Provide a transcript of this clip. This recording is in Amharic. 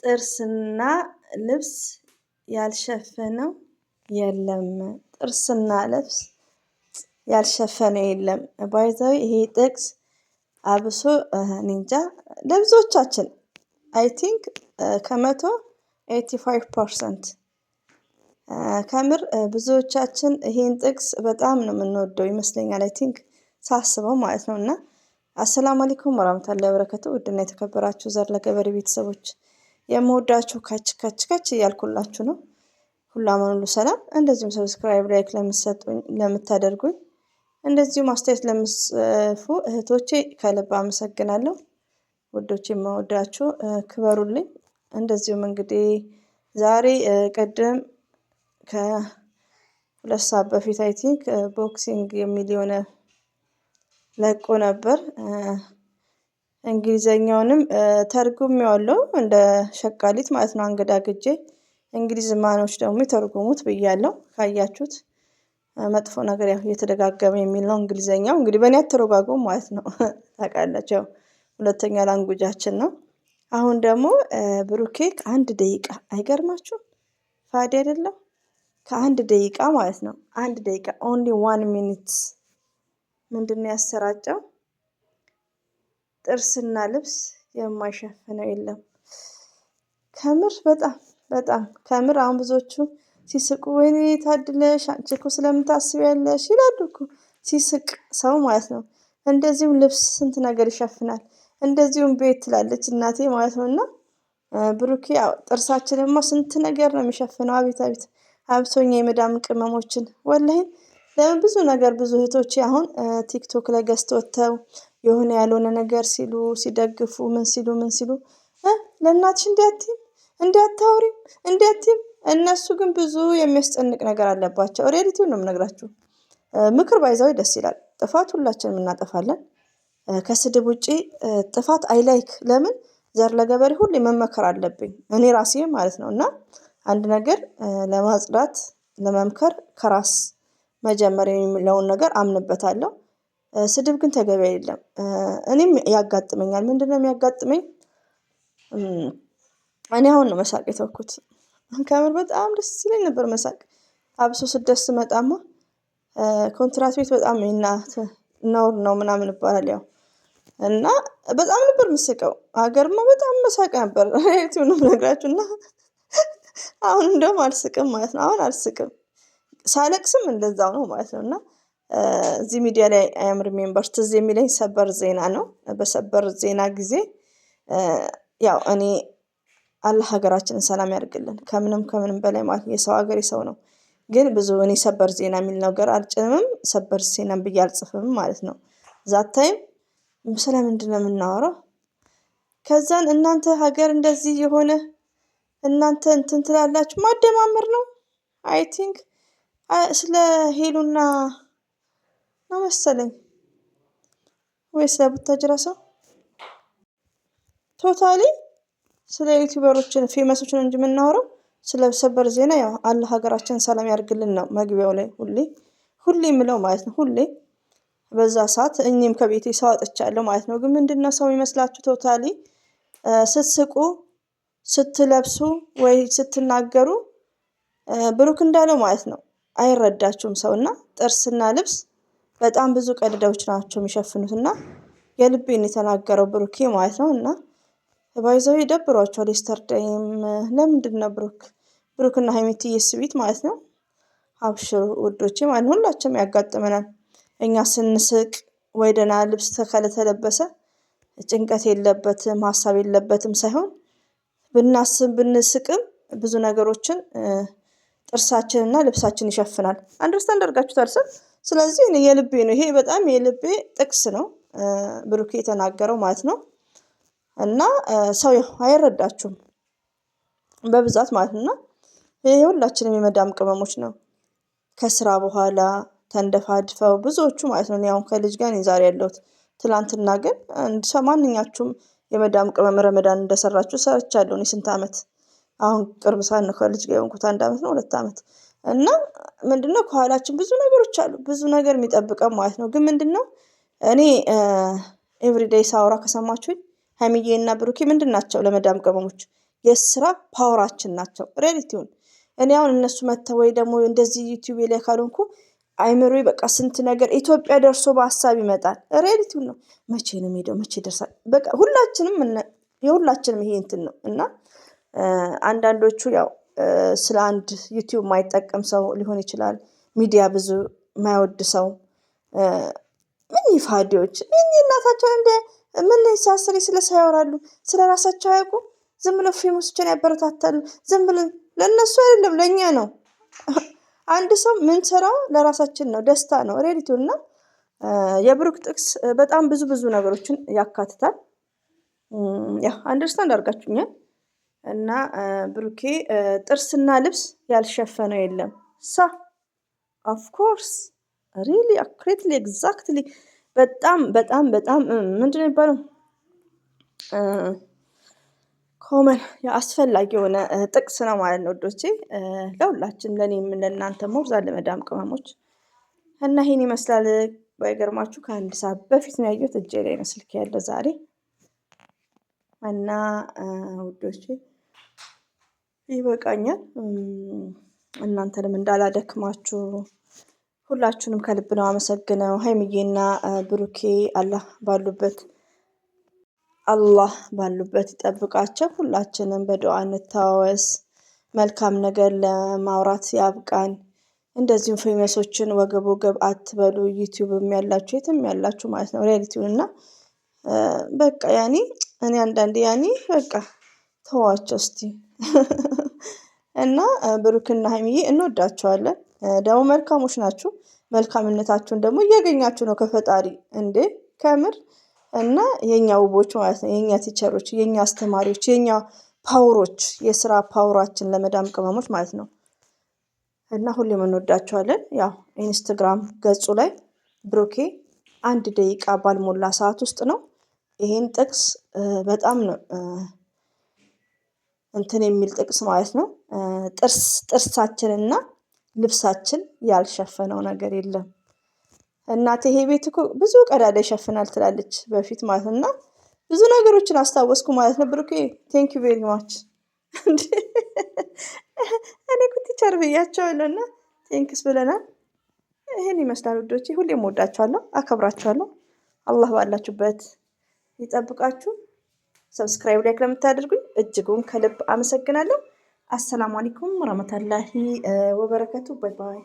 ጥርስና ልብስ ያልሸፈነው የለም። ጥርስና ልብስ ያልሸፈነው የለም። ባይ ዘ ዌይ ይሄ ጥቅስ አብሶ እንጃ ለብዙዎቻችን አይ ቲንክ ከመቶ 85% ከምር ብዙዎቻችን ይሄን ጥቅስ በጣም ነው የምንወደው ይመስለኛል። አይ ቲንክ ሳስበው ማለት ነው። እና አሰላሙ አለይኩም ወራህመቱላሂ ወበረካቱ። ውድና የተከበራችሁ ዘር ለገበሬ ቤተሰቦች የምወዳችሁ ከች እያልኩላችሁ ነው። ሁሉ አማን ሁሉ ሰላም። እንደዚሁም ሰብስክራይብ ላይክ ለምታደርጉኝ እንደዚሁም አስተያየት ለምትጽፉ እህቶቼ ከልብ አመሰግናለሁ። ውዶቼ የምወዳችሁ ክበሩልኝ። እንደዚሁም እንግዲህ ዛሬ ቅድም ከ2 ሰዓት በፊት አይ ቲንክ ቦክሲንግ የሚል የሆነ ለቆ ነበር። እንግሊዘኛውንም ተርጉሜዋለሁ እንደ ሸቃሊት ማለት ነው አንገዳግጄ። እንግሊዝማኖች ደግሞ ይተርጉሙት ብያለሁ። ካያችሁት መጥፎ ነገር ያው እየተደጋገመ የሚል ነው እንግሊዘኛው። እንግዲህ በእኔ አተረጓጎም ማለት ነው ታውቃላችሁ፣ ሁለተኛ ላንጉጃችን ነው። አሁን ደግሞ ብሩኬ ከ1 ደቂቃ አይገርማችሁም? ፋዲ አይደለም ከ1 ደቂቃ ማለት ነው 1 ደቂቃ ኦንሊ 1 ሚኒት ምንድነው ያሰራጨው? ጥርስና ልብስ የማይሸፍነው የለም። ከምር በጣም ከምር አሁን ብዙዎቹ ሲስቁ ወይኔ ታድለሽ አንቺ እኮ ስለምን ታስቢያለሽ ይላሉ እኮ ሲስቅ ሰው ማለት ነው። እንደዚሁም ልብስ ስንት ነገር ይሸፍናል። እንደዚሁም ቤት ትላለች እናቴ ማለት ነው። እና ብሩኬ ያው ጥርሳችንማ ስንት ነገር ነው የሚሸፍነው። አቤት አቤት አብሶኛ የመዳም ቅመሞችን ወላሂ ለምን ብዙ ነገር ብዙ እህቶቼ አሁን ቲክቶክ ላይ ገዝት ወጥተው የሆነ ያልሆነ ነገር ሲሉ ሲደግፉ ምን ሲሉ ለእናትሽ እንዲያታውሪም እንዲያትም እነሱ ግን ብዙ የሚያስጨንቅ ነገር አለባቸው። ሪያሊቲውን ነው የምነግራችሁ። ምክር ባይዛው ደስ ይላል። ጥፋት ሁላችንም እናጠፋለን። ከስድብ ውጪ ጥፋት አይላይክ። ለምን ዘር ለገበሬ ሁሌ መመከር አለብኝ እኔ ራሴ ማለት ነው። እና አንድ ነገር ለማጽዳት ለመምከር ከራስ መጀመር የሚለውን ነገር አምንበታለሁ። ስድብ ግን ተገቢ አይደለም። እኔም ያጋጥመኛል። ምንድነው የሚያጋጥመኝ? እኔ አሁን ነው መሳቅ የተውኩት። ከምር በጣም ደስ ይለኝ ነበር መሳቅ። አብሶ ስደት ስመጣማ ኮንትራት ቤት በጣም ነውር ነው ምናምን ይባላል ያው። እና በጣም ነበር የምስቀው። ሀገርማ በጣም መሳቅ ነበር። ሪያሊቲውን ነው የምነግራችሁ። እና አሁን እንደውም አልስቅም ማለት ነው። አሁን አልስቅም። ሳለቅስም እንደዛው ነው ማለት ነው። እና እዚህ ሚዲያ ላይ አይ ሪሜምበር ትዝ የሚለኝ ሰበር ዜና ነው። በሰበር ዜና ጊዜ ያው እኔ አላህ ሀገራችንን ሰላም ያድርግልን ከምንም በላይ ማለት የሰው ሀገር የሰው ነው። ግን ብዙ እኔ ሰበር ዜና የሚል ነገር አልጭንም። ሰበር ዜናም ብዬ አልጽፍም ማለት ነው። ዛት ታይም ስለምንድን ነው የምናወራው? ከዛን እናንተ ሀገር እንደዚህ የሆነ እናንተ እንትን ትላላችሁ ማደማመር ነው። አይ ቲንክ ስለ ሄሉና ነው መሰለኝ ወይ ስለ ቡታጅራ ሰው ቶታሊ ስለ ዩቲዩበሮችን ፌመሶችን እንጂ የምናወራው ስለ ሰበር ዜና ያው አላህ ሀገራችን ሰላም ያድርግልን ነው መግቢያው ላይ ሁሌ የምለው ማለት ነው። ሁሌ በዛ ሰዓት እኔም ከቤቴ ሰው አጥቻለሁ ማለት ነው። ግን ምንድነው ሰው ይመስላችሁ ቶታሊ ስትስቁ ስትለብሱ ወይ ስትናገሩ ብሩክ እንዳለው ማለት ነው አይረዳችሁም ሰውና ጥርስና ልብስ በጣም ብዙ ቀዳዳዎች ናቸው የሚሸፍኑትና የልቤን የተናገረው ብሩኬ ማለት ነው። እና ባይ ዘ ዌይ ደብሯቸዋል። የስተርዴይም ለምንድነው ብሩክና ሀይሚትዬ ስዊት ማለት ነው። አብሽሩ ውዶቼ ማለት ሁላችንም ያጋጥመናል። እኛ ስንስቅ ወይ ደህና ልብስ ከተለበሰ ጭንቀት የለበትም ሀሳብ የለበትም ሳይሆን ብናስብ ብንስቅም ብዙ ነገሮችን ጥርሳችንና ልብሳችን ይሸፍናል። አንደርስታንድ አድርጋችሁታል ሰው። ስለዚህ እኔ የልቤ ነው ይሄ በጣም የልቤ ጥቅስ ነው ብሩኬ የተናገረው ማለት ነው። እና ሰው አይረዳችሁም በብዛት ማለት ነው። ይሄ ሁላችንም የመዳም ቅመሞች ነው። ከስራ በኋላ ተንደፋድፈው ብዙዎቹ ማለት ነው። እኔ አሁን ከልጅ ጋር ዛሬ ያለሁት ትላንትና ግን ማንኛችሁም የመዳም ቅመም ረመዳን እንደሰራችሁ ሰርቻለሁ። እኔ ስንት አመት አሁን ቅርብ ሰዓት ነው ከልጅ ጋር የሆንኩት 1 አመት ነው 2 አመት። እና ምንድነው ከኋላችን ብዙ ነገሮች አሉ ብዙ ነገር የሚጠብቀን ማለት ነው። ግን ምንድነው እኔ ኤቭሪዴይ ሳወራ ከሰማችሁኝ ሀይሚዬና ብሩኬ ምንድን ናቸው ለመዳም ቅመሞች የስራ ፓወራችን ናቸው። ሪያሊቲውን እኔ አሁን እነሱ መተው ወይ ደግሞ እንደዚህ ዩቲዩብ ላይ ካልሆንኩ አይምሮዬ በቃ ስንት ነገር ኢትዮጵያ ደርሶ በሀሳብ ይመጣል። ሪያሊቲውን ነው። መቼ ነው የምሄደው? መቼ ደርሳል? በቃ ሁላችንም የሁላችንም ይሄ እንትን ነው እና አንዳንዶቹ ያው ስለ አንድ ዩቲዩብ የማይጠቀም ሰው ሊሆን ይችላል። ሚዲያ ብዙ የማይወድ ሰው ምን ይፋዲዎች እናታቸው እንደ ምን ሳስሪ ስለ ሰው ያወራሉ፣ ስለ ራሳቸው አያውቁም። ዝም ብለው ፌመሶችን ያበረታታሉ። ዝም ብለው ለእነሱ አይደለም ለእኛ ነው። አንድ ሰው ምን ሰራው ለራሳችን ነው፣ ደስታ ነው ሪያሊቲው እና የብሩክ ጥቅስ በጣም ብዙ ነገሮችን ያካትታል። ያ አንደርስታንድ አድርጋችሁኛል። እና ብሩኬ ጥርስና ልብስ ያልሸፈነው የለም ሳ ኦፍ ኮርስ ሪሊ አኩሬትሊ ኤግዛክትሊ በጣም ምንድን ነው የሚባለው ኮመን አስፈላጊ የሆነ ጥቅስ ነው ማለት ነው ወዶቼ፣ ለሁላችን ለእኔም ለእናንተ ሞርዛ ለመዳም ቅመሞች እና ይሄን ይመስላል። ባይገርማችሁ ከአንድ ሰዓት በፊት ነው ያየሁት፣ እጄ ላይ ነው ስልክ ያለው ዛሬ እና ውዶቼ ይበቃኛል። እናንተንም እንዳላደክማችሁ ሁላችሁንም ከልብ ነው አመሰግነው። ሀይሚዬና ብሩኬ አላህ ባሉበት ይጠብቃቸው። ሁላችንም በዱዓ እንታወስ፣ መልካም ነገር ለማውራት ያብቃን። እንደዚሁም ፌመሶችን ወገብ አትበሉ። ዩቲዩብም ያላችሁ የትም ያላችሁ ማለት ነው ሪያሊቲውን እና በቃ ያኔ እኔ አንዳንዴ በቃ ተዋቸው እስቲ እና ብሩክና ሀይሚዬ እንወዳቸዋለን። ደግሞ መልካሞች ናችሁ። መልካምነታችሁን ደግሞ እያገኛችሁ ነው ከፈጣሪ እንዴ ከምር እና የኛ ውቦች ማለት ነው፣ የኛ ቲቸሮች፣ የኛ አስተማሪዎች፣ የኛ ፓወሮች፣ የስራ ፓወራችን ለመዳም ቅመሞች ማለት ነው እና ሁሌም እንወዳቸዋለን። ያው ኢንስታግራም ገጹ ላይ ብሩኬ 1 ደቂቃ ባልሞላ ሰዓት ውስጥ ነው ይሄን ጥቅስ በጣም ነው እንትን የሚል ጥቅስ ማለት ነው። ጥርሳችንና ልብሳችን ያልሸፈነው ነገር የለም። እናቴ ይሄ ቤት እኮ ብዙ ቀዳዳ ይሸፍናል ትላለች በፊት ማለት እና ብዙ ነገሮችን አስታወስኩ ማለት ነው። ብሩኬ ቴንክ ዩ ቬሪ ማች እኔ እኮ ቲቸር ብያቸዋለሁ እና ቴንክስ ብለናል። ይሄን ይመስላል ውዶቼ። ሁሌም እወዳችኋለሁ፣ አከብራችኋለሁ። አላህ ባላችሁበት ይጠብቃችሁ። ሰብስክራይብ ላይክ ለምታደርጉኝ እጅጉን ከልብ አመሰግናለሁ። አሰላሙ አለይኩም ወራህመቱላሂ ወበረከቱ። ባይ ባይ።